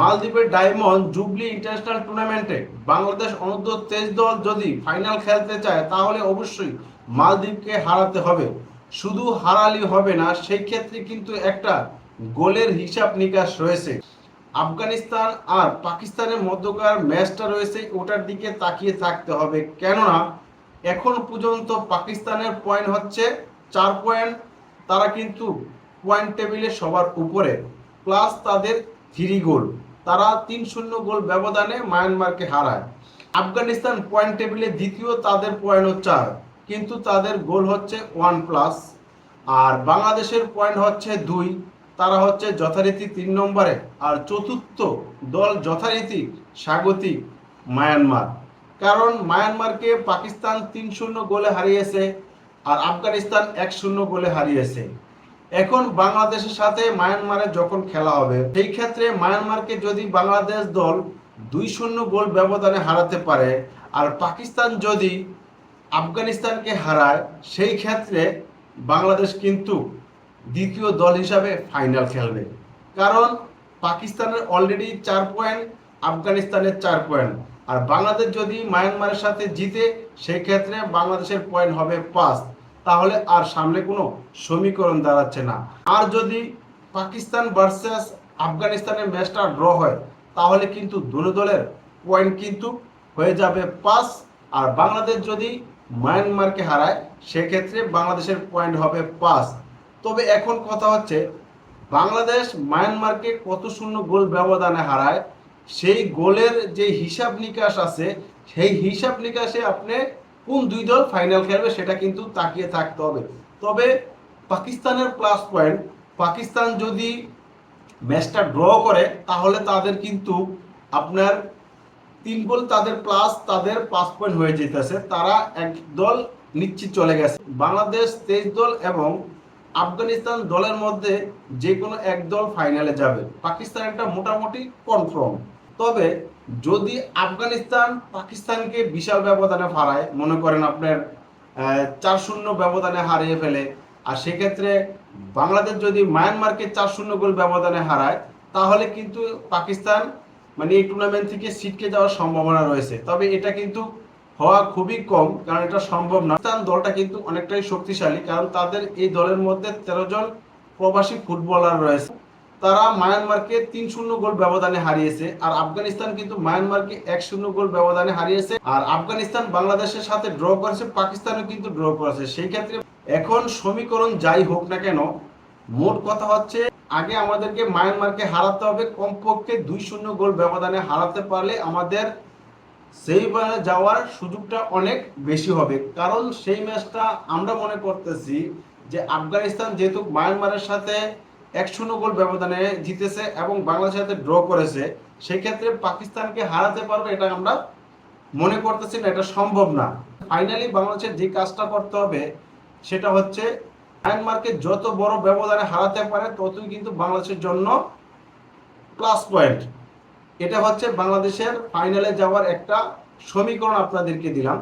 মালদ্বীপের diamond jubilee international টুর্নামেন্টে বাংলাদেশ অনূর্ধ্ব 23 দল যদি ফাইনাল খেলতে চায় তাহলে অবশ্যই মালদ্বীপকে হারাতে হবে। শুধু হারালি হবে না, সেই ক্ষেত্রে কিন্তু একটা গোলের হিসাব নিকাশ রয়েছে। আফগানিস্তান আর পাকিস্তানের মধ্যকার ম্যাচটা রয়েছে, ওটার দিকে তাকিয়ে থাকতে হবে। কেননা এখন পর্যন্ত পাকিস্তানের পয়েন্ট হচ্ছে 4 পয়েন্ট, তারা কিন্তু পয়েন্ট টেবিলে সবার উপরে, প্লাস তাদের 3 গোল, তারা 3-0 গোল ব্যবধানে মায়ানমারকে হারায়। আফগানিস্তান পয়েন্ট টেবিলে দ্বিতীয়, তাদের পয়েন্ট 4, কিন্তু তাদের গোল হচ্ছে 1+। আর বাংলাদেশের পয়েন্ট হচ্ছে 2, তারা হচ্ছে যথারীতি 3 নম্বরে। আর চতুর্থ দল যথারীতি স্বাগতিক মায়ানমার, কারণ মায়ানমারকে পাকিস্তান 3-0 গোলে হারিয়েছে আর আফগানিস্তান 1-0 গোলে হারিয়েছে। এখন বাংলাদেশের সাথে মায়ানমারের যখন খেলা হবে, সেই ক্ষেত্রে মায়ানমারকে যদি বাংলাদেশ দল 2-0 গোল ব্যবধানে হারাতে পারে আর পাকিস্তান যদি আফগানিস্তানকে হারায়, সেই ক্ষেত্রে বাংলাদেশ কিন্তু দ্বিতীয় দল হিসাবে ফাইনাল খেলবে। কারণ পাকিস্তানের অলরেডি 4 পয়েন্ট, আফগানিস্তানের 4 পয়েন্ট, আর বাংলাদেশ যদি মায়ানমারের সাথে জিতে সেই ক্ষেত্রে বাংলাদেশের পয়েন্ট হবে 5। তাহলে আর সামনে কোনো সমীকরণ দাঁড়াচ্ছে না। আর যদি পাকিস্তান ভার্সেস আফগানিস্তানের ম্যাচটা ড্র হয় তাহলে কিন্তু দুটো দলের পয়েন্ট কিন্তু হয়ে যাবে 5। আর বাংলাদেশ যদি মায়ানমারকে হারায় সেক্ষেত্রে বাংলাদেশের পয়েন্ট হবে 5। তবে এখন কথা হচ্ছে বাংলাদেশ মায়ানমারকে কত শূন্য গোল ব্যবধানে হারায়, সেই গোলের যে হিসাব নিকাশ আছে সেই হিসাব নিকাশে আপনি কোন 2 দল ফাইনাল খেলবে সেটা কিন্তু তাকিয়ে থাকতে হবে। তবে পাকিস্তানের প্লাস পয়েন্ট, পাকিস্তান যদি ম্যাচটা ড্র করে তাহলে তাদের কিন্তু আপনার 3 গোল তাদের প্লাস, তাদের 5 পয়েন্ট হয়ে যেতেছে, তারা এক দল নিশ্চিত চলে গেছে। বাংলাদেশ 23 দল এবং আফগানিস্তান দলের মধ্যে যে কোনো এক দল ফাইনালে যাবে, পাকিস্তান একটা মোটামুটি কনফার্ম। তবে যদি আফগানিস্তান পাকিস্তানকে বিশাল ব্যবধানে হারায়, মনে করেন আপনার 4-0 ব্যবধানে হারিয়ে ফেলে, আর সেক্ষেত্রে বাংলাদেশ যদি মায়ানমারকে 4-0 গোল ব্যবধানে হারায় তাহলে কিন্তু পাকিস্তান মানে এই টুর্নামেন্ট থেকে ছিটকে যাওয়ার সম্ভাবনা রয়েছে। তবে এটা কিন্তু হওয়া খুবই কম, কারণ এটা সম্ভব না। পাকিস্তান দলটা কিন্তু অনেকটাই শক্তিশালী, কারণ তাদের এই দলের মধ্যে 13 জন প্রবাসী ফুটবলার রয়েছে। তারা মায়ানমারকে 3-0 গোল ব্যবধানে হারিয়েছে, আর আফগানিস্তান কিন্তু মায়ানমারকে 1-0 গোল ব্যবধানে হারিয়েছে। আর আফগানিস্তান বাংলাদেশের সাথে ড্র করেছে, পাকিস্তানও কিন্তু ড্র করেছে। সেই ক্ষেত্রে এখন সমীকরণ যাই হোক না কেন, মোট কথা হচ্ছে আগে আমাদেরকে মায়ানমারকে হারাতে হবে, কমপক্ষে 2-0 গোল ব্যবধানে হারাতে পারলে আমাদের সেই যাওয়ার সুযোগটা অনেক বেশি হবে। কারণ সেই ম্যাচটা আমরা মনে করতেছি যে আফগানিস্তান যেহেতু মায়ানমারের সাথে 1-0 গোল ব্যবধানে জিতেছে এবং বাংলাদেশের সাথে ড্র করেছে, সেই ক্ষেত্রে পাকিস্তানকে হারাতে পারবে এটা আমরা মনে করতেছি না, এটা সম্ভব না। ফাইনালি বাংলাদেশের যে কাজটা করতে হবে সেটা হচ্ছে মায়ানমারকে যত বড় ব্যবধানে হারাতে পারে ততই কিন্তু বাংলাদেশের জন্য প্লাস পয়েন্ট। এটা হচ্ছে বাংলাদেশের ফাইনালে যাওয়ার একটা সমীকরণ আপনাদেরকে দিলাম।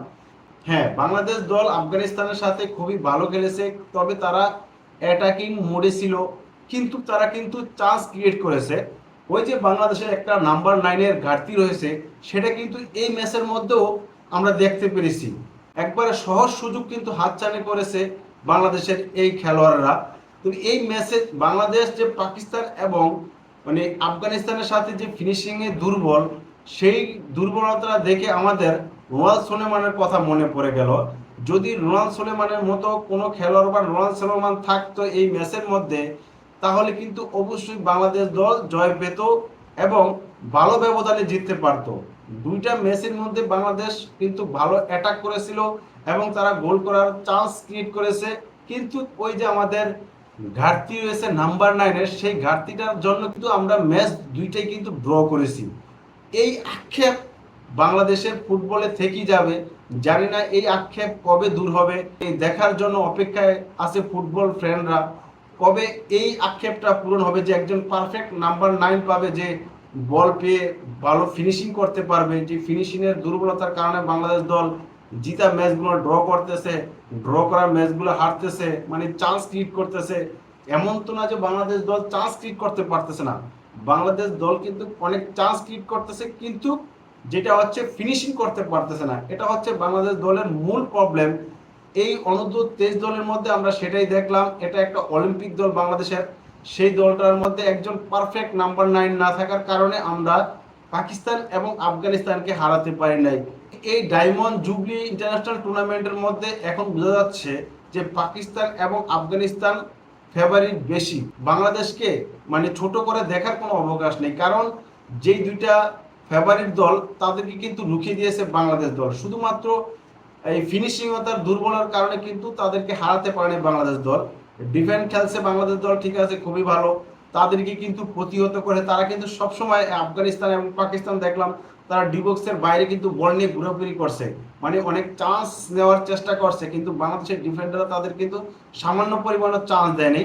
হ্যাঁ, বাংলাদেশ দল আফগানিস্তানের সাথে খুবই ভালো খেলেছে, তবে তারা অ্যাটাকিং মোডে ছিল, কিন্তু তারা কিন্তু চান্স ক্রিয়েট করেছে। ওই যে বাংলাদেশের একটা নাম্বার 9-এর ঘাটতি রয়েছে, সেটা কিন্তু এই ম্যাচের মধ্যেও আমরা দেখতে পেরেছি। একবারে সহজ সুযোগ কিন্তু হাতছানি করেছে বাংলাদেশের এই খেলোয়াড়রা। তো এই ম্যাচে বাংলাদেশ যে পাকিস্তান এবং মানে আফগানিস্তানের সাথে যে ফিনিশিংয়ে দুর্বল, সেই দুর্বলতা দেখে আমাদের রোনাল্ড সোলেমানের কথা মনে পড়ে গেল। যদি রোনাল্ড সোলেমানের মতো কোনো খেলোয়াড় বা রোনাল্ড সোলেমান থাকতো এই ম্যাচের মধ্যে, তাহলে কিন্তু অবশ্যই বাংলাদেশ দল জয় পেত এবং ভালো ব্যবধানে জিততে পারত। 2টা ম্যাচের মধ্যে বাংলাদেশ কিন্তু ভালো অ্যাটাক করেছিল এবং তারা গোল করার চান্স ক্রিয়েট করেছে, কিন্তু ওই যে আমাদের ঘাটতি রয়েছে নাম্বার 9-এর, সেই ঘাটতিটার জন্য কিন্তু আমরা ম্যাচ 2টাই কিন্তু ড্র করেছি। এই আক্ষেপ বাংলাদেশের ফুটবলে থেকেই যাবে। জানি না এই আক্ষেপ কবে দূর হবে, এই দেখার জন্য অপেক্ষায় আছে ফুটবল ফ্রেন্ডরা। কবে এই আক্ষেপটা পূরণ হবে যে একজন পারফেক্ট নাম্বার 9 পাবে, যে বল পেয়ে ভালো ফিনিশিং করতে পারবে। যে ফিনিশিংয়ের দুর্বলতার কারণে বাংলাদেশ দল জিতা ম্যাচগুলো ড্র করতেছে, ড্র করা ম্যাচগুলো হারতেছে, মানে চান্স ক্রিয়েট করতেছে। এমন তো না যে বাংলাদেশ দল চান্স ক্রিয়েট করতে পারতেছে না, বাংলাদেশ দল কিন্তু অনেক চান্স ক্রিয়েট করতেছে, কিন্তু যেটা হচ্ছে ফিনিশিং করতে পারতেছে না। এটা হচ্ছে বাংলাদেশ দলের মূল প্রবলেম। এই অনূর্ধ্ব 23 দলের মধ্যে আমরা সেটাই দেখলাম, এটা একটা অলিম্পিক দল বাংলাদেশের। সেই দলটার মধ্যে একজন পারফেক্ট নাম্বার 9 না থাকার কারণে আমরা পাকিস্তান এবং আফগানিস্তানকে হারাতে পারি নাই। এই ডায়মন্ড জুবলি ইন্টারন্যাশনাল টুর্নামেন্টের মধ্যে এখন বোঝা যাচ্ছে যে পাকিস্তান এবং আফগানিস্তান ফেভারিট বেশি। বাংলাদেশকে মানে ছোট করে দেখার কোনো অবকাশ নেই, কারণ যেই দুইটা ফেভারিট দল তাদেরকে কিন্তু লুকিয়ে দিয়েছে বাংলাদেশ দল। শুধুমাত্র এই ফিনিশিংতার দুর্বলের কারণে কিন্তু তাদেরকে হারাতে পারেনি বাংলাদেশ দল। ডিফেন্স খেলছে বাংলাদেশ দল, ঠিক আছে, খুবই ভালো। তাদেরকে কিন্তু প্রতিহত করে তারা কিন্তু সবসময় আফগানিস্তান এবং পাকিস্তান দেখলাম তারা ডিবক্সের বাইরে কিন্তু বল নিয়ে ঘোরাঘুরি করছে, মানে অনেক চান্স নেওয়ার চেষ্টা করছে, কিন্তু বাংলাদেশের ডিফেন্ডাররা তাদের কিন্তু সামান্য পরিমাণে চান্স দেয়নি।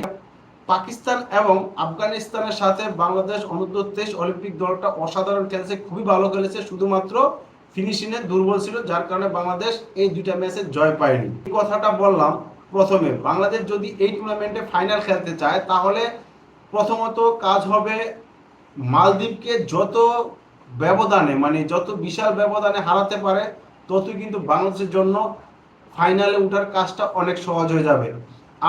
পাকিস্তান এবং আফগানিস্তানের সাথে বাংলাদেশ অনূর্ধ্ব 23 অলিম্পিক দলটা অসাধারণ খেলেছে, খুবই ভালো খেলেছে, শুধুমাত্র ফিনিশিংয়ে দুর্বল ছিল, যার কারণে বাংলাদেশ এই দুইটা ম্যাচে জয় পায়নি। এই কথাটা বললাম প্রথমে। বাংলাদেশ যদি এই টুর্নামেন্টে ফাইনাল খেলতে চায় তাহলে প্রথমত কাজ হবে মালদ্বীপকে যত ব্যবধানে, মানে যত বিশাল ব্যবধানে হারাতে পারে ততই কিন্তু বাংলাদেশের জন্য ফাইনালে ওঠার কাজটা অনেক সহজ হয়ে যাবে।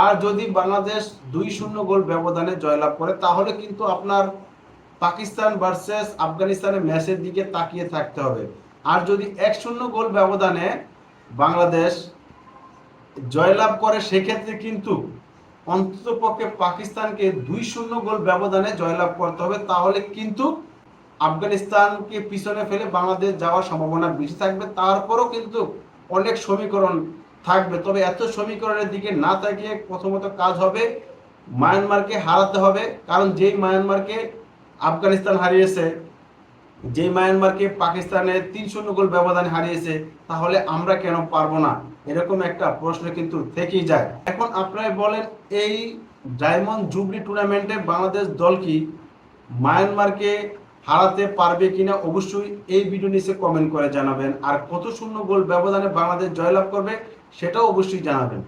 আর যদি বাংলাদেশ 2-0 গোল ব্যবধানে জয়লাভ করে তাহলে কিন্তু আপনার পাকিস্তান ভার্সেস আফগানিস্তানের ম্যাচের দিকে তাকিয়ে থাকতে হবে। আর যদি 1-0 গোল ব্যবধানে বাংলাদেশ জয়লাভ করে সেক্ষেত্রে কিন্তু অন্ততপক্ষে পাকিস্তানকে 2-0 গোল ব্যবধানে জয়লাভ করতে হবে, তাহলে কিন্তু আফগানিস্তানকে পিছনে ফেলে বাংলাদেশ যাওয়ার সম্ভাবনা বেশি থাকবে। তারপরও কিন্তু অনেক সমীকরণ থাকবে, তবে এত সমীকরণের দিকে না তাকিয়ে প্রথমত কাজ হবে মায়ানমারকে হারাতে হবে। কারণ যেই মায়ানমারকে আফগানিস্তান হারিয়েছে, যেই মায়ানমারকে পাকিস্তানের 3-0 গোল ব্যবধানে হারিয়েছে, তাহলে আমরা কেন পারবো না? এরকম একটা প্রশ্ন কিন্তু থেকেই যায়। এখন আপনারা বলেন, এই ডায়মন্ড জুবলি টুর্নামেন্টে বাংলাদেশ দল কি মায়ানমারকে হারাতে পারবে কিনা? অবশ্যই এই ভিডিও নিচে কমেন্ট করে জানাবেন। আর কত শূন্য গোল ব্যবধানে বাংলাদেশ জয়লাভ করবে সেটাও অবশ্যই জানাবেন।